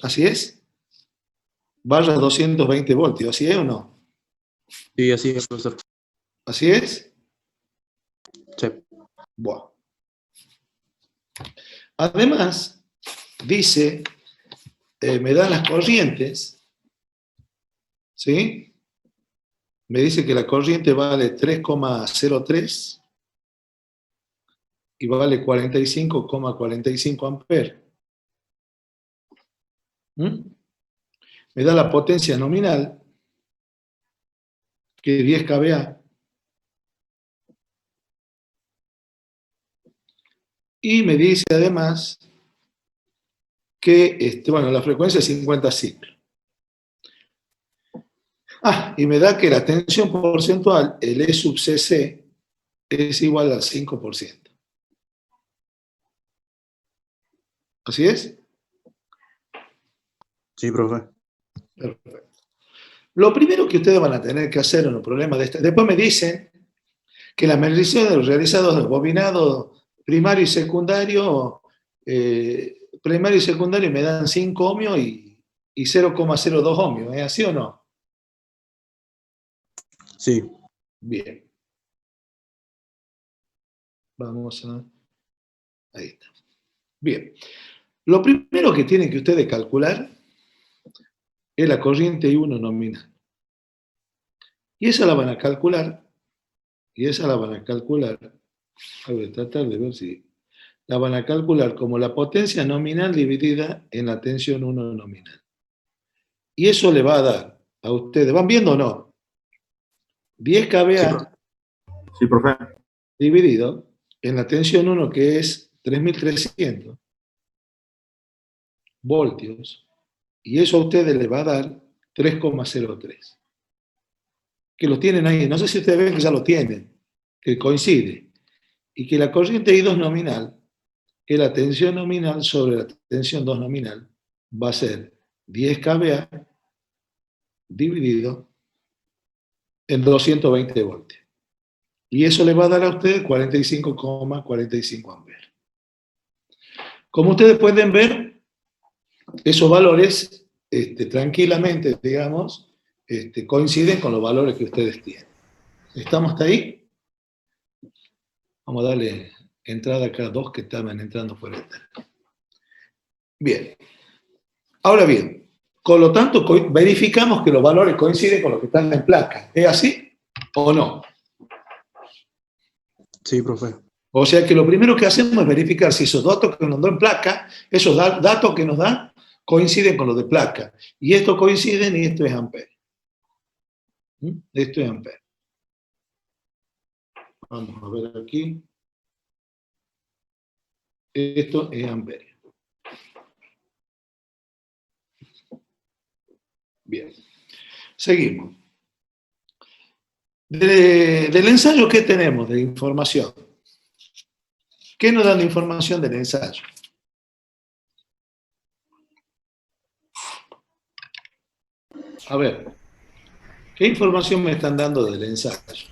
¿así es? Barra 220 voltios, ¿así es o no? Sí, así es, profesor. ¿Así es? Sí. Bueno. Además, dice, me da las corrientes, ¿sí? Me dice que la corriente vale 3,03 y vale 45,45 amperes. Me da la potencia nominal, que es 10 kVA. Y me dice además que bueno, la frecuencia es 50 ciclos. Y me da que la tensión porcentual, el E sub CC, es igual al 5%. ¿Así es? Sí, profe. Perfecto. Lo primero que ustedes van a tener que hacer en los problemas de después me dicen que las mediciones realizadas del bobinado primario y secundario me dan 5 ohmios y 0,02 ohmios. ¿Es así o no? Sí. Bien. Vamos a... Ahí está. Bien. Lo primero que tienen que ustedes calcular es la corriente I1 nominal. Y esa la van a calcular, voy a tratar de ver si la van a calcular como la potencia nominal dividida en la tensión 1 nominal. Y eso le va a dar a ustedes, ¿van viendo o no? 10 kVA Sí, profe. dividido en la tensión 1, que es 3300 voltios, y eso a ustedes les va a dar 3,03. Que lo tienen ahí, no sé si ustedes ven que ya lo tienen, que coincide, y que la corriente I2 nominal, que la tensión nominal sobre la tensión 2 nominal, va a ser 10 kVA dividido en 220 voltios. Y eso le va a dar a ustedes 45,45 amperes. Como ustedes pueden ver, esos valores tranquilamente, digamos, coinciden con los valores que ustedes tienen. ¿Estamos hasta ahí? Vamos a darle entrada acá a dos que estaban entrando por esta. Bien. Ahora bien, con lo tanto, verificamos que los valores coinciden con los que están en placa. ¿Es así o no? Sí, profe. O sea que lo primero que hacemos es verificar si esos datos que nos dan en placa, esos datos que nos dan, coinciden con los de placa. Y esto coinciden y esto es amperes. Esto es amperes. Vamos a ver aquí. Esto es amperes. Bien. Seguimos. Del ensayo, ¿qué tenemos de información? ¿Qué nos dan de información del ensayo? A ver, ¿qué información me están dando del ensayo?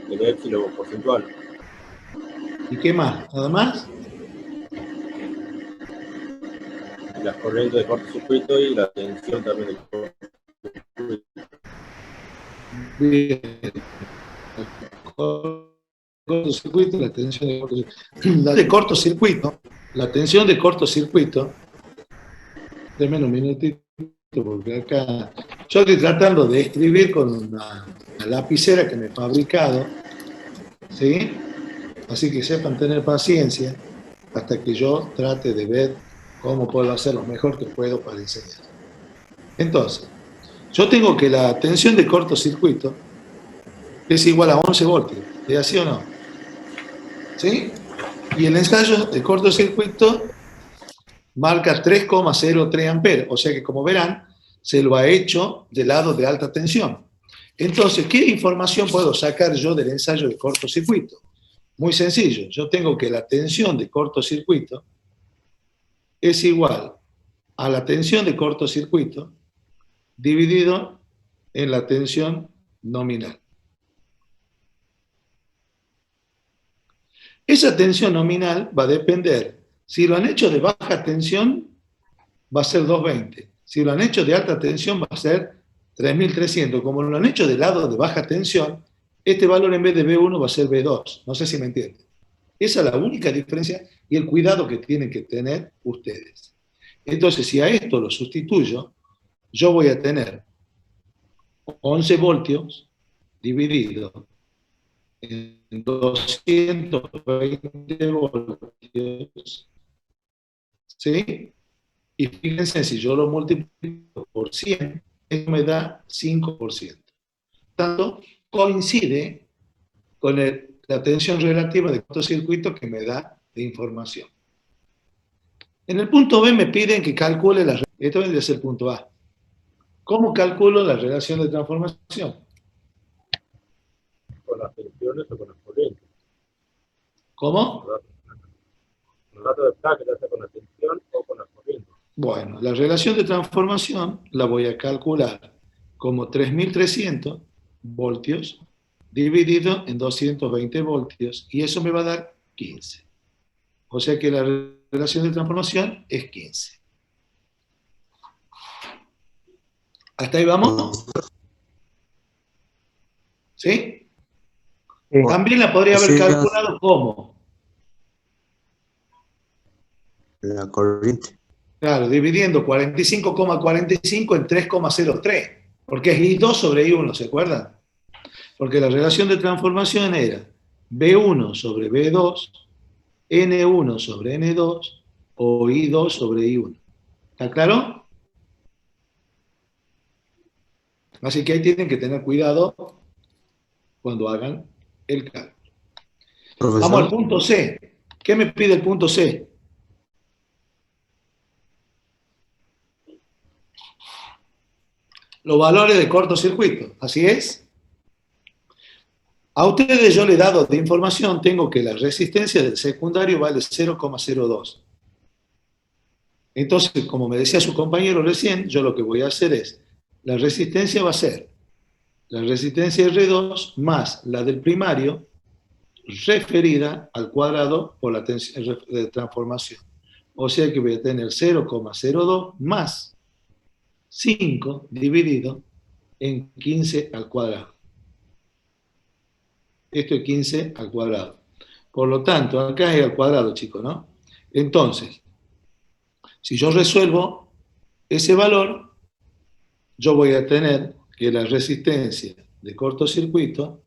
El éxito porcentual. ¿Y qué más? ¿Nada más? Las corrientes de cortocircuito y la tensión también de cortocircuito. Bien. Cortocircuito, la tensión de cortocircuito, la tensión de cortocircuito, denme un minutito, porque acá yo estoy tratando de escribir con una lapicera que me he fabricado, ¿sí? Así que sepan tener paciencia hasta que yo trate de ver cómo puedo hacer lo mejor que puedo para enseñar. Entonces, yo tengo que la tensión de cortocircuito es igual a 11 voltios, ¿es así o no? ¿Sí? Y el ensayo de cortocircuito marca 3,03 amperes, o sea que como verán, se lo ha hecho del lado de alta tensión. Entonces, ¿qué información puedo sacar yo del ensayo de cortocircuito? Muy sencillo, yo tengo que la tensión de cortocircuito es igual a la tensión de cortocircuito dividido en la tensión nominal. Esa tensión nominal va a depender si lo han hecho de baja tensión va a ser 220. Si lo han hecho de alta tensión, va a ser 3300. Como lo han hecho del lado de baja tensión, este valor en vez de B1 va a ser B2. No sé si me entienden. Esa es la única diferencia y el cuidado que tienen que tener ustedes. Entonces, si a esto lo sustituyo, yo voy a tener 11 voltios dividido en 220 voltios, ¿sí? Y fíjense, si yo lo multiplico por 100, eso me da 5%. Tanto coincide con la tensión relativa de cortocircuito que me da de información. En el punto B me piden que calcule la... Esto vendría a ser el punto A. ¿Cómo calculo la relación de transformación? ¿Con las tensiones o con las corrientes? ¿Cómo? Los datos de placa, ya sea con la tensión o con las corrientes. Bueno, la relación de transformación la voy a calcular como 3300 voltios dividido en 220 voltios y eso me va a dar 15. O sea que la relación de transformación es 15. ¿Hasta ahí vamos? ¿Sí? Sí. También la podría haber Sí, calculado como, la corriente. claro, dividiendo 45,45 en 3,03, porque es I2 sobre I1, ¿se acuerdan? Porque la relación de transformación era B1 sobre B2, N1 sobre N2 o I2 sobre I1. ¿Está claro? Así que ahí tienen que tener cuidado cuando hagan el cálculo. Profesor. Vamos al punto C. ¿Qué me pide el punto C? Los valores de cortocircuito. ¿Así es? A ustedes yo les he dado de información, tengo que la resistencia del secundario vale 0,02. Entonces, como me decía su compañero recién, yo lo que voy a hacer es, la resistencia va a ser la resistencia R2 más la del primario referida al cuadrado por la tensión de transformación. O sea que voy a tener 0,02 más 5 dividido en 15 al cuadrado. Esto es 15 al cuadrado. Por lo tanto, acá es al cuadrado, chicos, ¿no? Entonces, si yo resuelvo ese valor, yo voy a tener que la resistencia de cortocircuito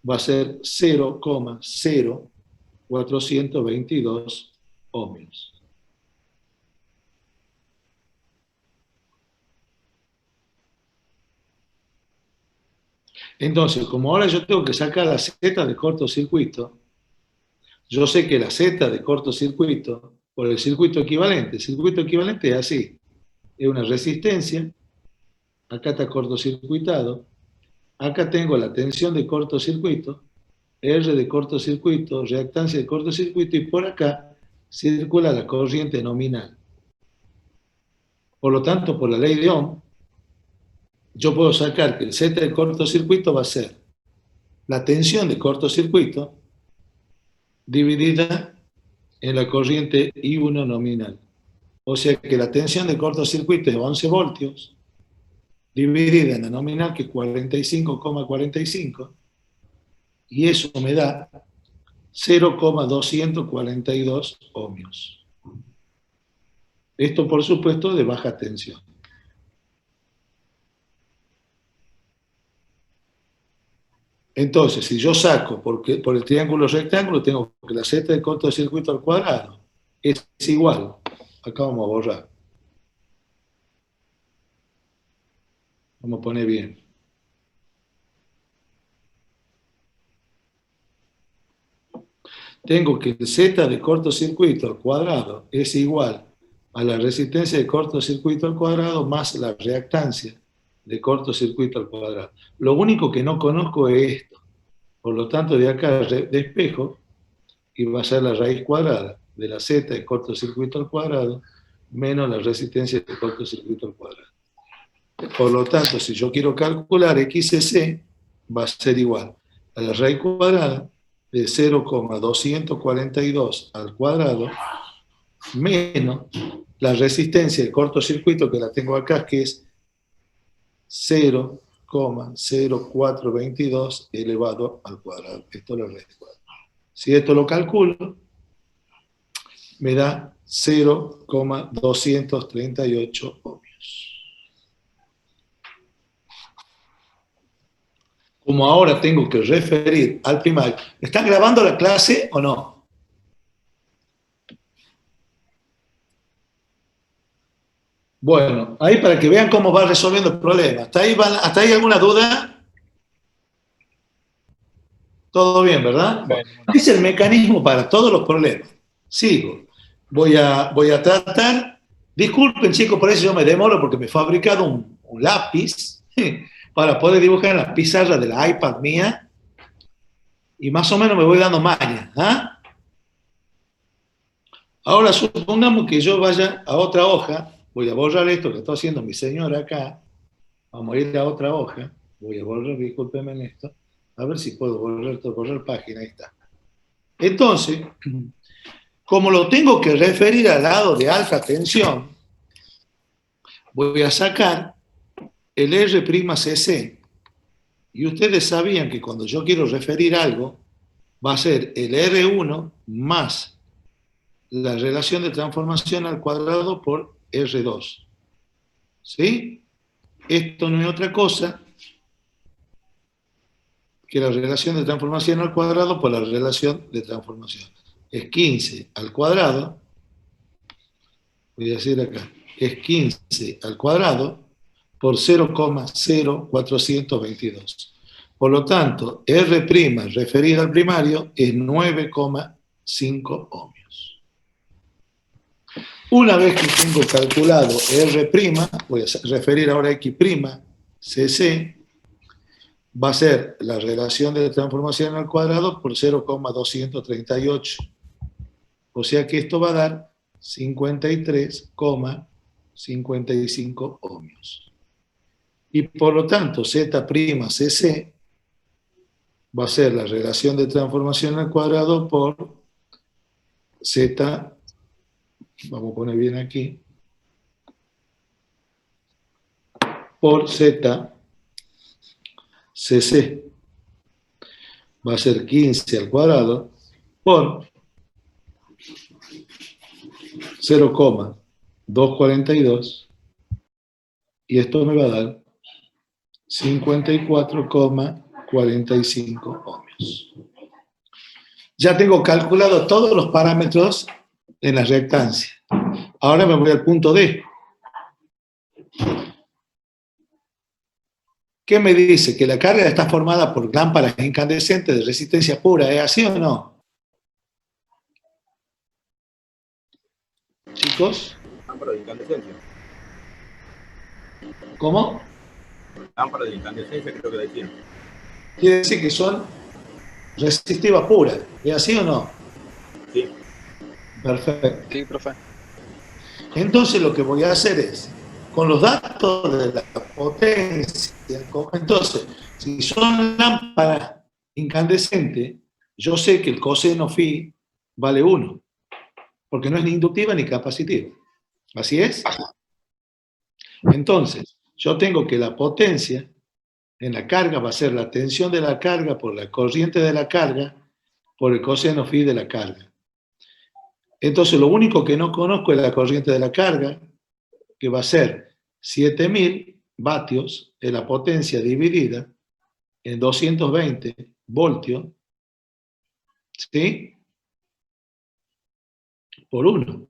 va a ser 0,0422 ohmios. Entonces, como ahora yo tengo que sacar la Z de cortocircuito, yo sé que la Z de cortocircuito, por el circuito equivalente es así, es una resistencia, acá está cortocircuitado, acá tengo la tensión de cortocircuito, R de cortocircuito, reactancia de cortocircuito, y por acá circula la corriente nominal. Por lo tanto, por la ley de Ohm, yo puedo sacar que el Z del cortocircuito va a ser la tensión de cortocircuito dividida en la corriente I1 nominal. O sea que la tensión de cortocircuito es 11 voltios, dividida en la nominal, que es 45,45, y eso me da 0,242 ohmios. Esto, por supuesto, de baja tensión. Entonces, si yo saco por el triángulo rectángulo, tengo que la Z del cortocircuito al cuadrado es igual. Acá vamos a borrar. Vamos a poner bien. Tengo que el Z de cortocircuito al cuadrado es igual a la resistencia de cortocircuito al cuadrado más la reactancia de cortocircuito al cuadrado. Lo único que no conozco es esto. Por lo tanto, de acá despejo y va a ser la raíz cuadrada de la Z de cortocircuito al cuadrado menos la resistencia de cortocircuito al cuadrado. Por lo tanto, si yo quiero calcular XC, va a ser igual a la raíz cuadrada de 0,242 al cuadrado menos la resistencia del cortocircuito, que la tengo acá, que es 0,0422 elevado al cuadrado. Esto lo recuerdo. Si esto lo calculo, me da 0,238 ohmios. Como ahora tengo que referir al primario. ¿Están grabando la clase o no? Bueno, ahí para que vean cómo va resolviendo el problema. ¿Hasta ahí alguna duda? Todo bien, ¿verdad? Bueno, es el mecanismo para todos los problemas. Sigo. Voy a tratar. Disculpen, chicos, por eso yo me demoro, porque me he fabricado un lápiz para poder dibujar en las pizarras de la iPad mía. Y más o menos me voy dando maña. ¿Ah? Ahora supongamos que yo vaya a otra hoja. Voy a borrar esto que está haciendo mi señora acá. Vamos a ir a otra hoja. Voy a borrar, discúlpenme en esto. A ver si puedo borrar página. Ahí está. Entonces, como lo tengo que referir al lado de alta tensión, voy a sacar el R'CC. Y ustedes sabían que cuando yo quiero referir algo, va a ser el R1 más la relación de transformación al cuadrado por R2. ¿Sí? Esto no es otra cosa que la relación de transformación al cuadrado por la relación de transformación. Es 15 al cuadrado, voy a decir acá, es 15 al cuadrado por 0,0422. Por lo tanto, R' referida al primario es 9,5 ohmios. Una vez que tengo calculado R', voy a referir ahora a X', CC, va a ser la relación de transformación al cuadrado por 0,238. O sea que esto va a dar 53,55 ohmios. Y por lo tanto, Z', va a ser la relación de transformación al cuadrado por Z, vamos a poner bien aquí, por Z, CC. Va a ser 15 al cuadrado por 0,242 y esto me va a dar 54,45 ohmios. Ya tengo calculado todos los parámetros en la reactancia. Ahora me voy al punto D. ¿Qué me dice? Que la carga está formada por lámparas incandescentes de resistencia pura. ¿Es así o no? Chicos. Lámpara de incandescencia. ¿Cómo? Lámpara de incandescencia, creo que decían. Quiere decir que son resistivas puras. ¿Es así o no? Sí. Perfecto. Sí, profe. Entonces lo que voy a hacer es, con los datos de la potencia, entonces, si son lámparas incandescentes, yo sé que el coseno phi vale 1, porque no es ni inductiva ni capacitiva. ¿Así es? Entonces, yo tengo que la potencia en la carga va a ser la tensión de la carga por la corriente de la carga por el coseno phi de la carga. Entonces, lo único que no conozco es la corriente de la carga, que va a ser 7000 vatios en la potencia dividida en 220 voltios, ¿sí? Por 1.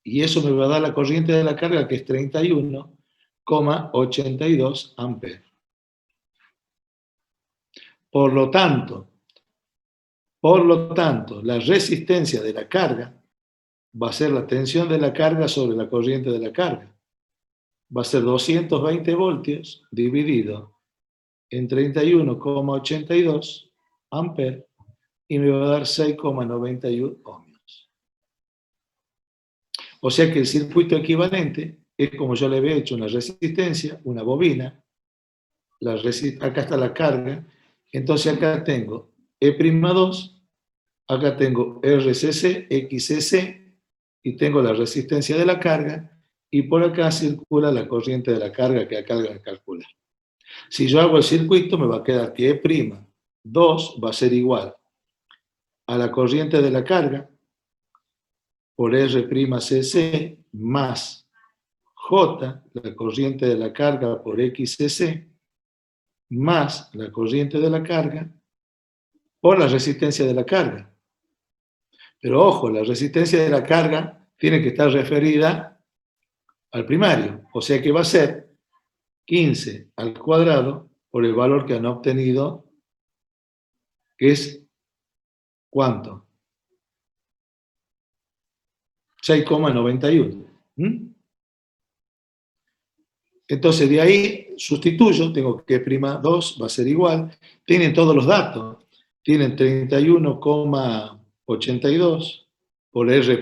Y eso me va a dar la corriente de la carga, que es 31,82 amperes. Por lo tanto, la resistencia de la carga va a ser la tensión de la carga sobre la corriente de la carga. Va a ser 220 voltios dividido en 31,82 amperes y me va a dar 6,91 ohmios. O sea que el circuito equivalente es como yo le había hecho una resistencia, una bobina, acá está la carga, entonces acá tengo E'2, acá tengo RCC, XCC, y tengo la resistencia de la carga, y por acá circula la corriente de la carga que acá voy a calcular. Si yo hago el circuito, me va a quedar que E'2 va a ser igual a la corriente de la carga por R'CC más J, la corriente de la carga por XCC, más la corriente de la carga por la resistencia de la carga. Pero ojo, la resistencia de la carga tiene que estar referida al primario, o sea que va a ser 15 al cuadrado por el valor que han obtenido, que es ¿cuánto? 6,91. Entonces de ahí sustituyo, tengo que E'2 va a ser igual, tienen todos los datos, tienen 31,82 por R'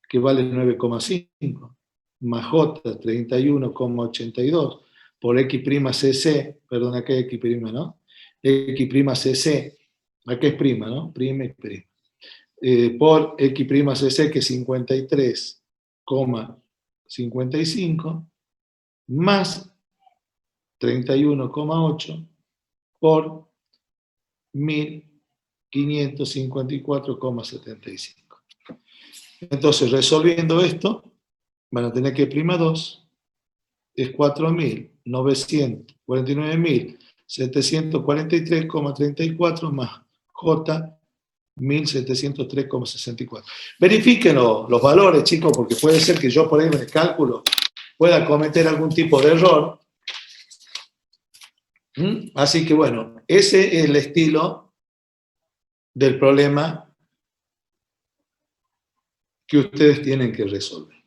que vale 9,5, más J 31,82 por X'CC, perdón, acá es X', ¿no? X'CC, acá es prima, ¿no? Prima y prima. Por X'CC, que es 53,55, más 31,8 por 1554,75. Entonces, resolviendo esto, van a tener que E'2 es 4.949.743,34 más J 1.703,64. Verifiquen los valores, chicos, porque puede ser que yo por ahí en el cálculo pueda cometer algún tipo de error. Así que bueno, ese es el estilo del problema que ustedes tienen que resolver.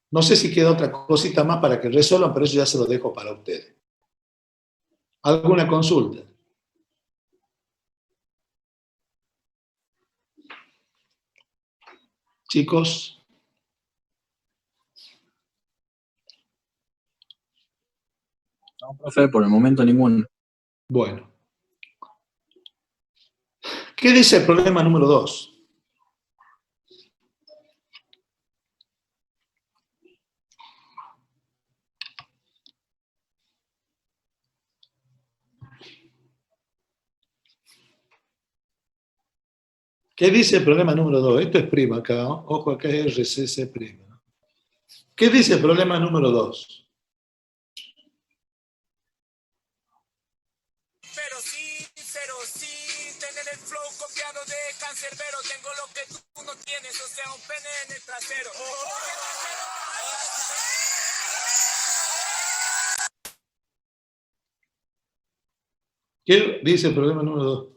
No sé si queda otra cosita más para que resuelvan, pero eso ya se lo dejo para ustedes. ¿Alguna consulta? Chicos. No, profe, por el momento ninguno. Bueno. ¿Qué dice el problema número 2? ¿Qué dice el problema número 2? Esto es prima acá, ¿no? Ojo, acá es RCC prima. ¿Qué dice el problema número 2? Pero sí, tener el flow copiado de Cancerbero. Tengo lo que tú no tienes, o sea, un pene en el trasero. ¿Qué dice el problema número 2?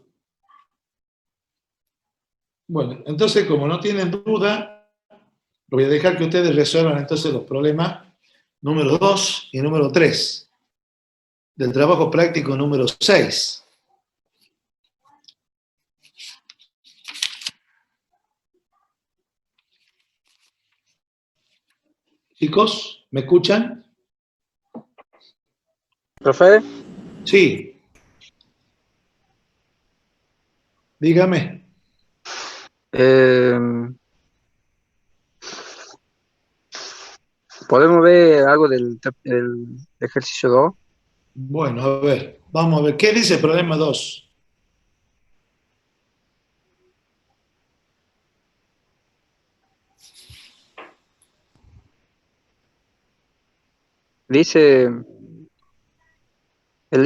Bueno, entonces como no tienen duda, voy a dejar que ustedes resuelvan entonces los problemas número 2 y número 3 del trabajo práctico número 6. Chicos, ¿me escuchan? ¿Profe? Sí. Dígame. ¿Podemos ver algo del ejercicio 2? Bueno, a ver, vamos a ver. ¿Qué dice el problema 2? Dice, el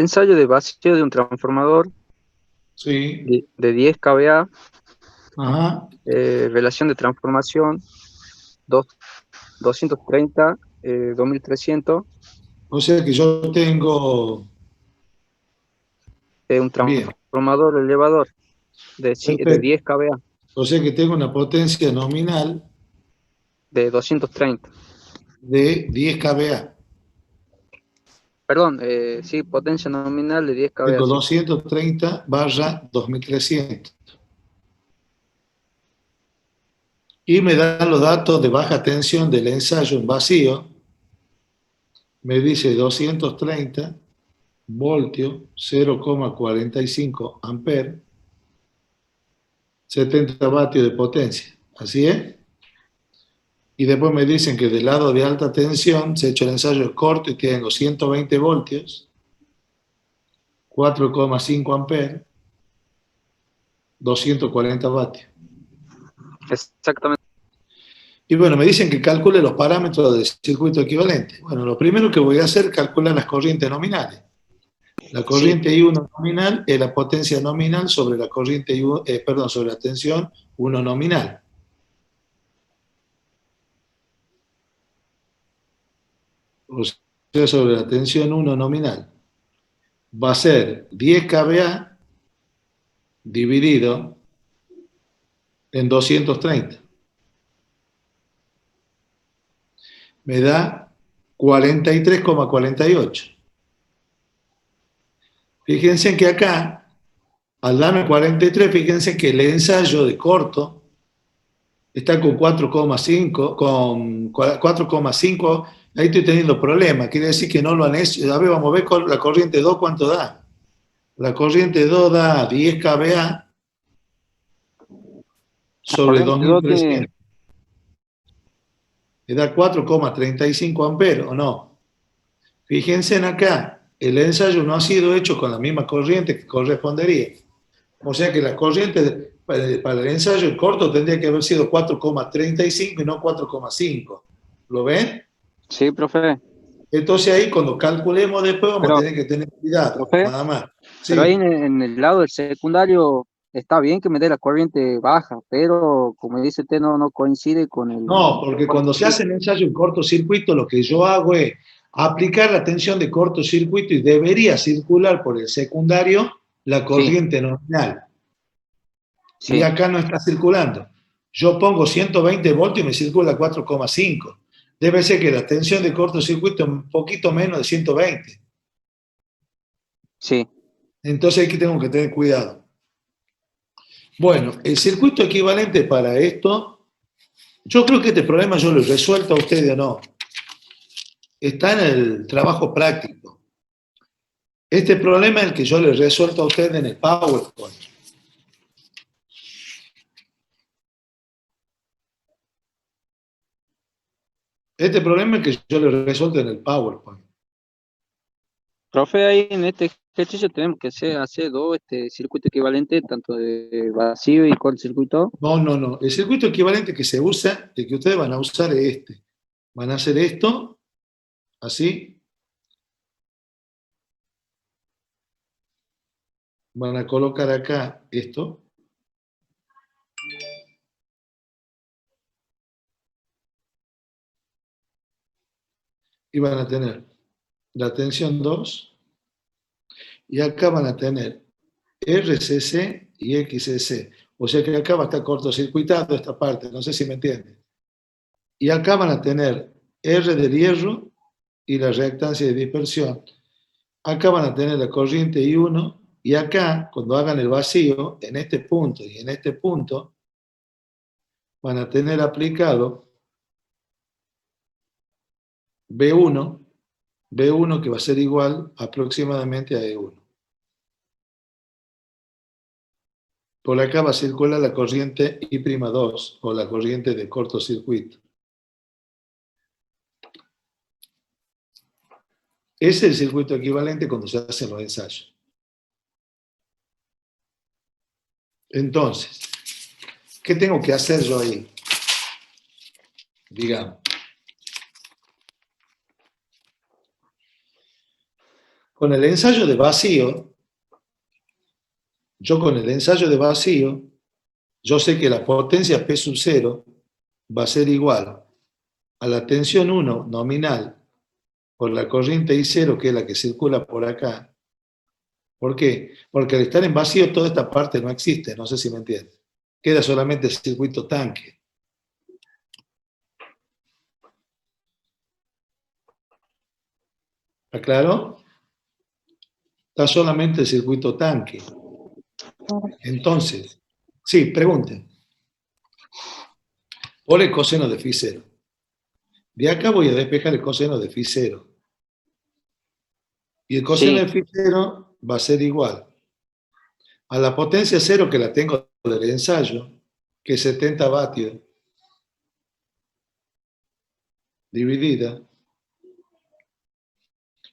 ensayo de vacío de un transformador Sí. de 10 kVA, Ajá. relación de transformación 230, 2300, O sea que yo tengo... un Bien. transformador elevador de Perfecto. 10 kVA, O sea que tengo una potencia nominal de 230. de 10 kVA. Perdón, sí, potencia nominal de 10 kVA. Tengo Sí. 230/2300. Y me dan los datos de baja tensión del ensayo en vacío. Me dice 230 voltios, 0,45 amperes, 70 vatios de potencia. Así es. Y después me dicen que del lado de alta tensión se ha hecho el ensayo corto y tengo 120 voltios, 4,5 amperes, 240 vatios. Exactamente. Y bueno, me dicen que calcule los parámetros del circuito equivalente. Bueno, lo primero que voy a hacer es calcular las corrientes nominales. La corriente I1 nominal es la potencia nominal sobre la corriente I1, sobre la tensión 1 nominal. O sea, sobre la tensión 1 nominal. Va a ser 10 kVA dividido en 230. Me da 43,48. Fíjense que acá, al darme 43, fíjense que el ensayo de corto está con 4,5, ahí estoy teniendo problemas, quiere decir que no lo han hecho. A ver, vamos a ver con la corriente 2 cuánto da. La corriente 2 da 10 kVA sobre 2300. Le da 4,35 amperes, ¿o no? Fíjense en acá, el ensayo no ha sido hecho con la misma corriente que correspondería. O sea que la corriente para el ensayo corto tendría que haber sido 4,35 y no 4,5. ¿Lo ven? Sí, profe. Entonces ahí cuando calculemos después vamos a tener que tener cuidado, profe, nada más. Sí. Pero ahí en el lado del secundario está bien que me dé la corriente baja, pero como dice usted, no coincide con el... No, porque cuando se hace el ensayo en cortocircuito, lo que yo hago es aplicar la tensión de cortocircuito y debería circular por el secundario la corriente nominal. Sí. Y acá no está circulando. Yo pongo 120 voltios y me circula 4,5. Debe ser que la tensión de cortocircuito es un poquito menos de 120. Sí. Entonces aquí tengo que tener cuidado. Bueno, el circuito equivalente para esto, yo creo que este problema yo lo he resuelto a ustedes o no. Está en el trabajo práctico. Este problema es el que yo le he resuelto a ustedes en el PowerPoint. Este problema es que yo le he resuelto en el PowerPoint. Profe, ahí en este ejercicio tenemos que hacer dos circuitos equivalentes, tanto de vacío y cortocircuito. No. El circuito equivalente que se usa, el que ustedes van a usar es este. Van a hacer esto, así. Van a colocar acá esto. Y van a tener la tensión 2. Y acá van a tener RCC y XCC. O sea que acá va a estar cortocircuitado esta parte, no sé si me entienden. Y acá van a tener R del hierro y la reactancia de dispersión. Acá van a tener la corriente I1 y acá, cuando hagan el vacío, en este punto y en este punto, van a tener aplicado B1 que va a ser igual aproximadamente a E1. Por acá va a circular la corriente I'2 o la corriente de cortocircuito. Ese es el circuito equivalente cuando se hacen los ensayos. Entonces, ¿qué tengo que hacer yo ahí? Digamos. Con el ensayo de vacío, yo sé que la potencia P sub 0 va a ser igual a la tensión 1 nominal por la corriente I0, que es la que circula por acá. ¿Por qué? Porque al estar en vacío toda esta parte no existe, no sé si me entienden. Queda solamente el circuito tanque. ¿Está claro? Está solamente el circuito tanque. Entonces, sí, pregunten. Por el coseno de φ0. De acá voy a despejar el coseno de φ0. Y el coseno de φ0 va a ser igual a la potencia 0 que la tengo del ensayo, que es 70 vatios, dividida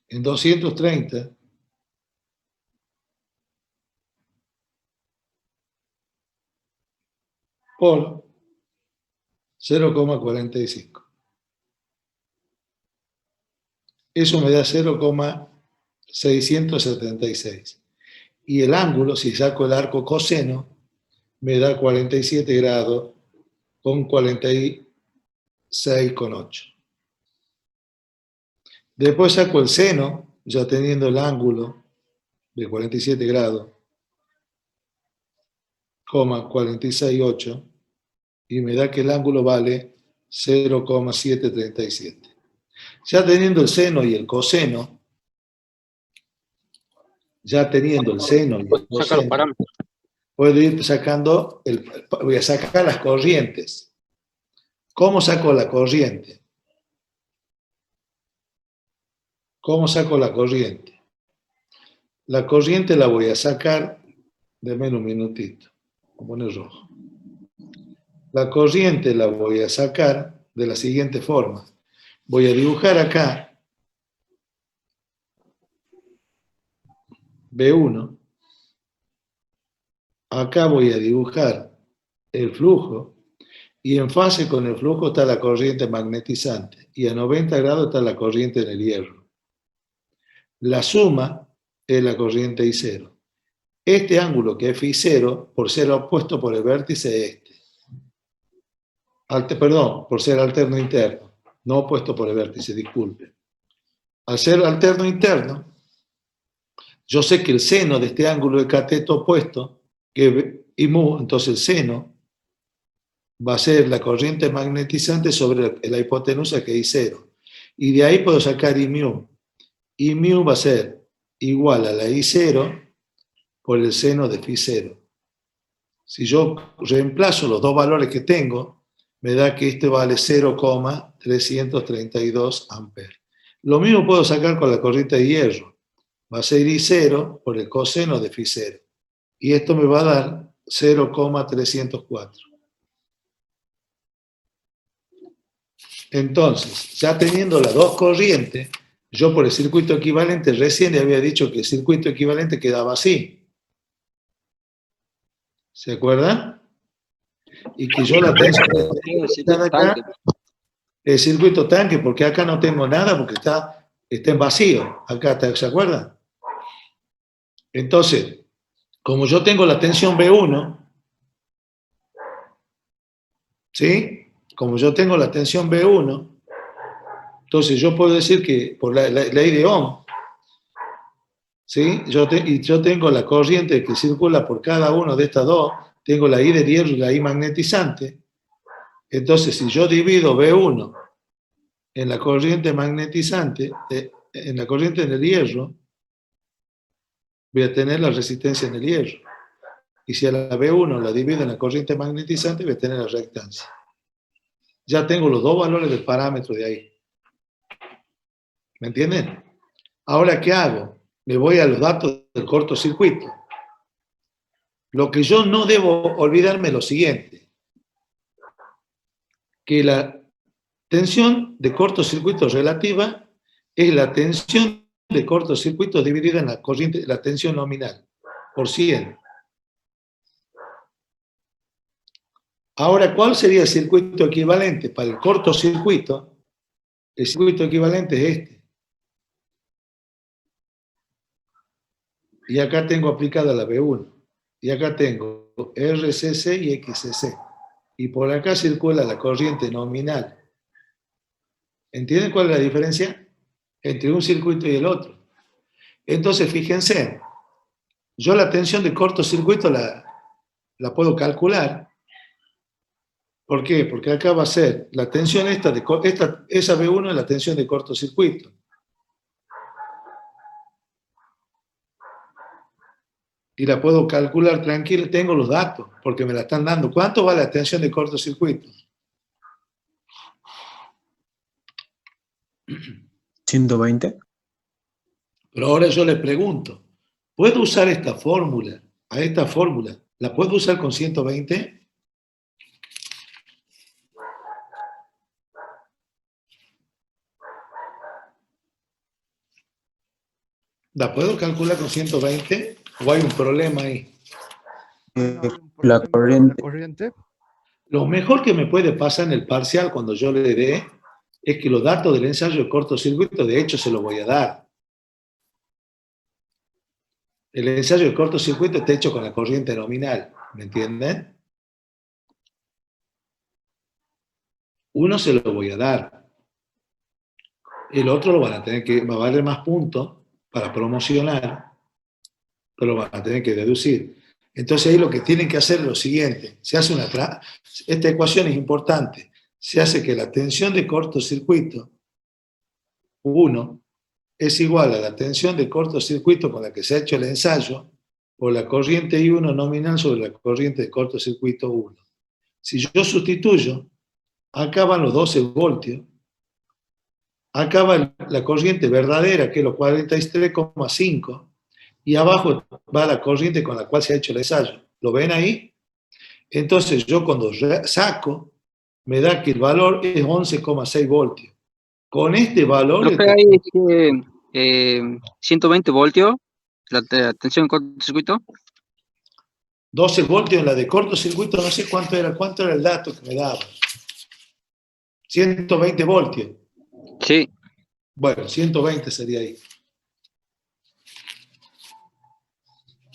en 230 por 0,45. Eso me da 0,676. Y el ángulo, si saco el arco coseno, me da 47 grados con 46,8. Después saco el seno, ya teniendo el ángulo de 47 grados, 46,8, y me da que el ángulo vale 0,737. Ya teniendo el seno y el coseno, Sacar los parámetros. puedo ir sacando, voy a sacar las corrientes. ¿Cómo saco la corriente? ¿Cómo saco la corriente? La corriente la voy a sacar, denme un minutito, voy a poner rojo. La corriente la voy a sacar de la siguiente forma. Voy a dibujar acá B1. Acá voy a dibujar el flujo y en fase con el flujo está la corriente magnetizante y a 90 grados está la corriente en el hierro. La suma es la corriente I0. Este ángulo que es Φ0, por ser opuesto por el vértice es este. Perdón, por ser alterno interno, no opuesto por el vértice, disculpe. Al ser alterno interno, yo sé que el seno de este ángulo de cateto opuesto, que es I mu, entonces el seno va a ser la corriente magnetizante sobre la hipotenusa que es I0. Y de ahí puedo sacar I mu. I mu va a ser igual a la I0 por el seno de Φ0. Si yo reemplazo los dos valores que tengo, me da que este vale 0,332 amperes. Lo mismo puedo sacar con la corriente de hierro. Va a ser I0 por el coseno de Φ0. Y esto me va a dar 0,304. Entonces, ya teniendo las dos corrientes, yo por el circuito equivalente recién le había dicho que el circuito equivalente quedaba así. ¿Se acuerdan? Y que yo la tengo acá, el circuito tanque, porque acá no tengo nada, porque está en vacío. Acá, ¿se acuerdan? Entonces, como yo tengo la tensión B1, ¿sí? Como yo tengo la tensión B1, entonces yo puedo decir que por la ley de Ohm, ¿sí? Yo tengo la corriente que circula por cada uno de estas dos, tengo la I del hierro y la I magnetizante. Entonces, si yo divido B1 en la corriente magnetizante, en la corriente en el hierro, voy a tener la resistencia en el hierro. Y si a la B1 la divido en la corriente magnetizante, voy a tener la reactancia. Ya tengo los dos valores del parámetro de ahí. ¿Me entienden? Ahora, ¿qué hago? Me voy a los datos del cortocircuito. Lo que yo no debo olvidarme es lo siguiente, que la tensión de cortocircuito relativa es la tensión de cortocircuito dividida en la corriente, la tensión nominal, por 100. Ahora, ¿cuál sería el circuito equivalente para el cortocircuito? El circuito equivalente es este. Y acá tengo aplicada la B1. Y acá tengo RCC y XCC. Y por acá circula la corriente nominal. ¿Entienden cuál es la diferencia entre un circuito y el otro? Entonces, fíjense, yo la tensión de cortocircuito la puedo calcular. ¿Por qué? Porque acá va a ser la tensión esa B1 es la tensión de cortocircuito. Y la puedo calcular tranquila, tengo los datos, porque me la están dando. ¿Cuánto vale la tensión de cortocircuito? 120. Pero ahora yo les pregunto, ¿puedo usar esta fórmula? A esta fórmula, ¿la puedo usar con 120? ¿La puedo calcular con 120? ¿O hay un problema ahí? No hay un La problema con corriente. la corriente. Lo mejor que me puede pasar en el parcial cuando yo le dé es que los datos del ensayo de cortocircuito, de hecho, se los voy a dar. El ensayo de cortocircuito está hecho con la corriente nominal, ¿me entienden? Uno se lo voy a dar. El otro lo van a tener que, va a valer más puntos para promocionar, pero lo van a tener que deducir. Entonces ahí lo que tienen que hacer es lo siguiente. Se hace esta ecuación es importante. Se hace que la tensión de cortocircuito, 1, es igual a la tensión de cortocircuito con la que se ha hecho el ensayo por la corriente I1 nominal sobre la corriente de cortocircuito 1. Si yo sustituyo, acá van los 12 voltios, acá va la corriente verdadera, que es los 43,5, y abajo va la corriente con la cual se ha hecho el ensayo. ¿Lo ven ahí? Entonces yo cuando saco, me da que el valor es 11,6 voltios. Con este valor... Profe, ahí dice 120 voltios, la tensión en cortocircuito. 12 voltios en la de cortocircuito, no sé cuánto era el dato que me daba. 120 voltios. Sí. Bueno, 120 sería ahí.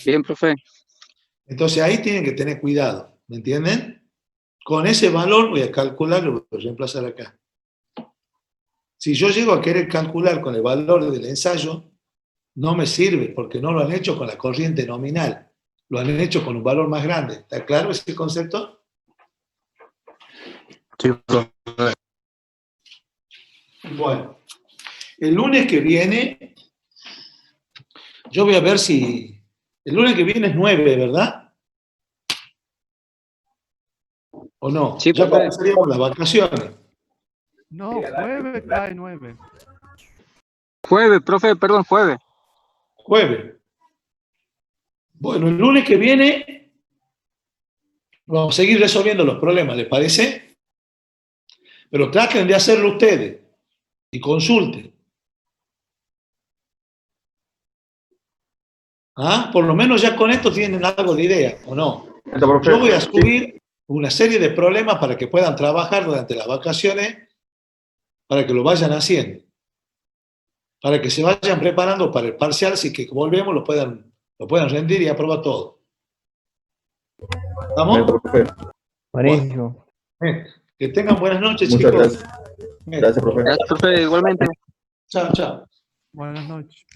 Bien, profe. Entonces ahí tienen que tener cuidado, ¿me entienden? Con ese valor voy a calcular, lo voy a reemplazar acá. Si yo llego a querer calcular con el valor del ensayo, no me sirve porque no lo han hecho con la corriente nominal, lo han hecho con un valor más grande. ¿Está claro ese concepto? Sí, profe. Bueno, el lunes que viene, yo voy a ver si... El lunes que viene es 9, ¿verdad? ¿O no? Sí, Ya profe. pasaríamos las vacaciones. No, jueves cae 9. Jueves, profe, perdón, jueves. Jueves. Bueno, el lunes que viene vamos a seguir resolviendo los problemas, ¿les parece? Pero traten de hacerlo ustedes y consulten. ¿Ah? Por lo menos ya con esto tienen algo de idea, ¿o no? Yo voy a subir una serie de problemas para que puedan trabajar durante las vacaciones, para que lo vayan haciendo, para que se vayan preparando para el parcial, si que volvemos lo puedan rendir y aprobar todo. ¿Estamos? Buenísimo. Que tengan buenas noches, Muchas chicos. gracias. Gracias, profe. Gracias, profe, igualmente. Chao, chao. Buenas noches.